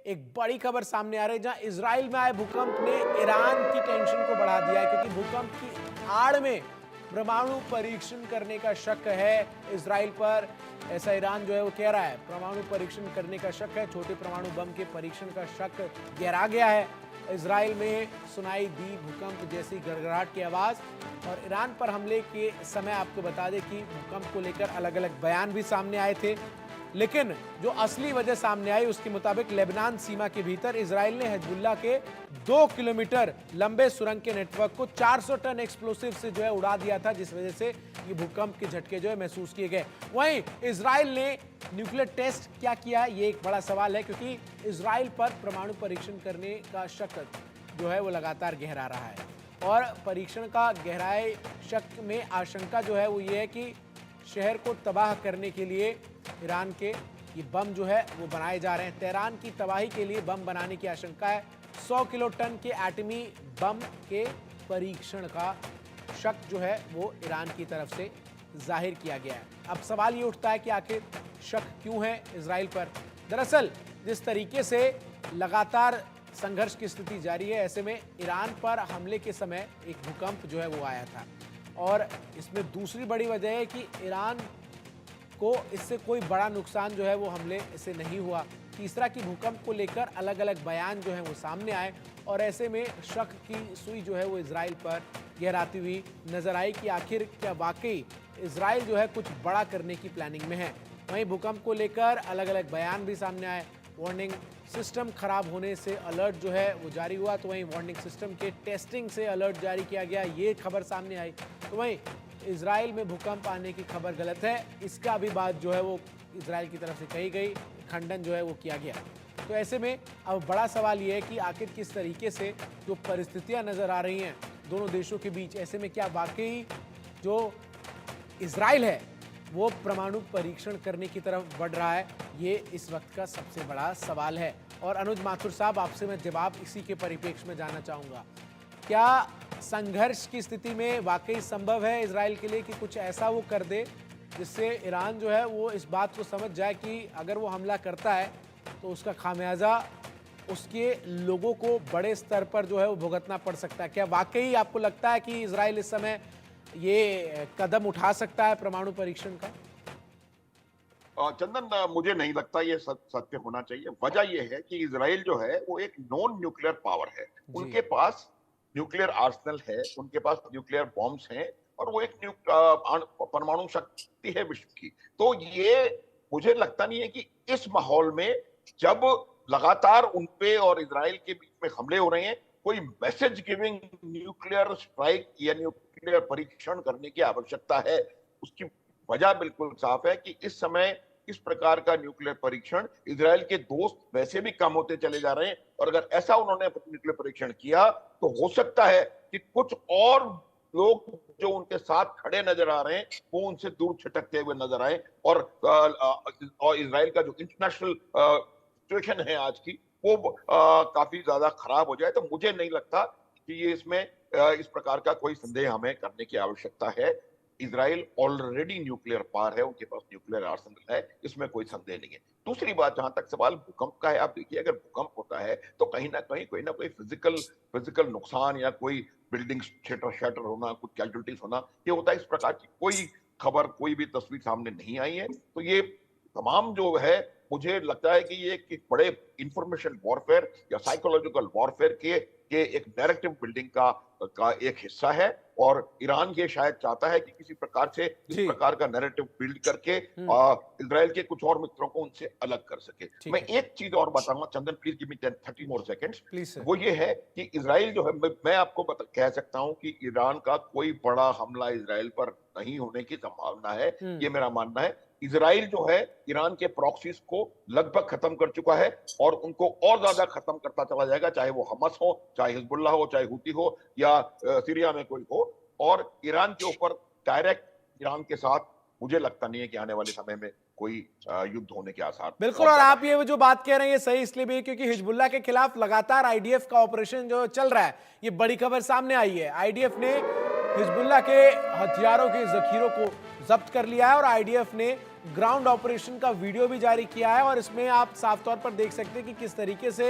एक बड़ी खबर सामने आ रही है, जहां इजराइल में आए भूकंप ने ईरान की टेंशन को बढ़ा दिया है, क्योंकि भूकंप की आड़ में परमाणु परीक्षण करने का शक है इजराइल पर। ऐसा ईरान जो है वो कह रहा है, परमाणु परीक्षण करने का शक है, छोटे परमाणु बम के परीक्षण का शक गहरा गया है। इजराइल में सुनाई दी भूकंप जैसी गड़गड़ाहट की आवाज। और ईरान पर हमले के समय आपको बता दें कि भूकंप को लेकर अलग अलग बयान भी सामने आए थे, लेकिन जो असली वजह सामने आई उसके मुताबिक लेबनान सीमा के भीतर इजराइल ने हिजबुल्लाह के 2 किलोमीटर लंबे सुरंग के नेटवर्क को 400 टन एक्सप्लोसिव से जो है उड़ा दिया था, जिस वजह से ये भूकंप के झटके जो है महसूस किए गए। वहीं इजराइल ने न्यूक्लियर टेस्ट क्या किया, ये एक बड़ा सवाल है, क्योंकि इजराइल पर परमाणु परीक्षण करने का शक जो है वो लगातार गहरा रहा है। और परीक्षण का गहराए शक में आशंका जो है वो ये है कि शहर को तबाह करने के लिए ईरान के ये बम जो है वो बनाए जा रहे हैं। तेहरान की तबाही के लिए बम बनाने की आशंका है। 100 किलो टन के एटमी बम के परीक्षण का शक जो है वो ईरान की तरफ से जाहिर किया गया है। अब सवाल ये उठता है कि आखिर शक क्यों है इजराइल पर। दरअसल जिस तरीके से लगातार संघर्ष की स्थिति जारी है, ऐसे में ईरान पर हमले के समय एक भूकंप जो है वो आया था, और इसमें दूसरी बड़ी वजह है कि ईरान को इससे कोई बड़ा नुकसान जो है वो हमले से नहीं हुआ। तीसरा कि भूकंप को लेकर अलग अलग बयान जो है वो सामने आए, और ऐसे में शक की सुई जो है वो इजराइल पर गहराती हुई नजर आई कि आखिर क्या वाकई इजराइल जो है कुछ बड़ा करने की प्लानिंग में है। वहीं भूकंप को लेकर अलग अलग बयान भी सामने आए। वार्निंग सिस्टम खराब होने से अलर्ट जो है वो जारी हुआ, तो वहीं वार्निंग सिस्टम के टेस्टिंग से अलर्ट जारी किया गया, ये खबर सामने आई। तो वहीं इजराइल में भूकंप आने की खबर गलत है, इसका भी बात जो है वो इजराइल की तरफ से कही गई, खंडन जो है वो किया गया। तो ऐसे में अब बड़ा सवाल ये है कि आखिर किस तरीके से जो परिस्थितियां नजर आ रही हैं दोनों देशों के बीच, ऐसे में क्या वाकई जो इजराइल है वो परमाणु परीक्षण करने की तरफ बढ़ रहा है, ये इस वक्त का सबसे बड़ा सवाल है। और अनुज माथुर साहब, आपसे मैं जवाब इसी के परिप्रेक्ष्य में जानना चाहूंगा, क्या संघर्ष की स्थिति में वाकई संभव है इजराइल के लिए कि कुछ ऐसा वो कर दे जिससे ईरान जो है वो इस बात को समझ जाए कि अगर वो हमला करता है तो उसका खामियाजा उसके लोगों को बड़े स्तर पर जो है वो भुगतना पड़ सकता है? क्या वाकई आपको लगता है कि इजराइल इस समय ये कदम उठा सकता है परमाणु परीक्षण का? चंदन, मुझे नहीं लगता ये सत्य होना चाहिए। वजह यह है कि इजराइल जो है वो एक नॉन न्यूक्लियर पावर है। जी। उनके पास न्यूक्लियर आर्सेनल है, उनके पास न्यूक्लियर बॉम्ब्स हैं, और वो एक परमाणु शक्ति है विश्व की। तो ये मुझे लगता नहीं है कि इस माहौल में, जब लगातार उनपे और इजराइल के बीच में हमले हो रहे हैं, कोई मैसेज गिविंग न्यूक्लियर स्ट्राइक या न्यूक्लियर परीक्षण करने की आवश्यकता है। उसकी वजह बिल्कुल साफ है कि इस समय इस प्रकार का न्यूक्लियर परीक्षण, इजराइल के दोस्त वैसे भी कम होते चले जा रहे हैं, और अगर ऐसा उन्होंने न्यूक्लियर परीक्षण किया तो हो सकता है कि कुछ और लोग जो उनके साथ खड़े नजर आ रहे हैं वो उनसे दूर छिटकते हुए नजर आए, और इजराइल का जो इंटरनेशनल सिचुएशन है आज की, वो काफी ज्यादा खराब हो जाए। तो मुझे नहीं लगता कि ये इसमें इस प्रकार का कोई संदेह हमें करने की आवश्यकता है। इजराइल ऑलरेडी न्यूक्लियर पावर है, उनके पास न्यूक्लियर आर्सेनल है, इसमें कोई संदेह नहीं है। दूसरी बात, जहां तक सवाल भूकंप का है, आप देखिए, अगर भूकंप होता है तो कहीं ना कहीं कोई ना कोई फिजिकल नुकसान या कोई बिल्डिंग शटर होना, कुछ कैजुअलिटीज होना, ये होता है। इस प्रकार की कोई खबर, कोई भी तस्वीर सामने नहीं आई है। तो ये तमाम जो है, मुझे लगता है कि ये एक बड़े इंफॉर्मेशन वॉरफेयर या साइकोलॉजिकल वॉरफेयर के एक नैरेटिव बिल्डिंग का एक हिस्सा है, और ईरान ये शायद चाहता है कि किसी प्रकार से इस जी। प्रकार का नैरेटिव बिल्ड करके इजराइल के कुछ और मित्रों को उनसे अलग कर सके। ठीक मैं है। एक चीज और बताऊंगा Chandan, please give me 30 more seconds. Please sir. वो ये है कि इजराइल जो है, मैं आपको कह सकता हूं कि ईरान का कोई बड़ा हमला इजराइल पर नहीं होने की संभावना है, ये मेरा मानना है। इजराइल जो है ईरान के प्रॉक्सीज को लगभग खत्म कर चुका है, और उनको और ज्यादा खत्म करता चला जाएगा, चाहे वो हमास हो, चाहे हिजबुल्ला हो, चाहे हुती हो, या सीरिया में कोई हो। और ईरान के ऊपर डायरेक्ट ईरान के साथ मुझे लगता नहीं है कि आने वाले समय में कोई युद्ध होने के आसार बिल्कुल। बहुत और ज्यादा आप है। ये जो बात कह रहे हैं ये सही इसलिए भी है क्योंकि हिजबुल्लाह के खिलाफ लगातार आईडीएफ का ऑपरेशन जो चल रहा है, ये बड़ी खबर सामने आई है। आईडीएफ ने हिजबुल्लाह के हथियारों के जखीरों को जब्त कर लिया है, और आईडीएफ ने ग्राउंड ऑपरेशन का वीडियो भी जारी किया है और इसमें आप साफ तौर पर देख सकते हैं कि किस तरीके से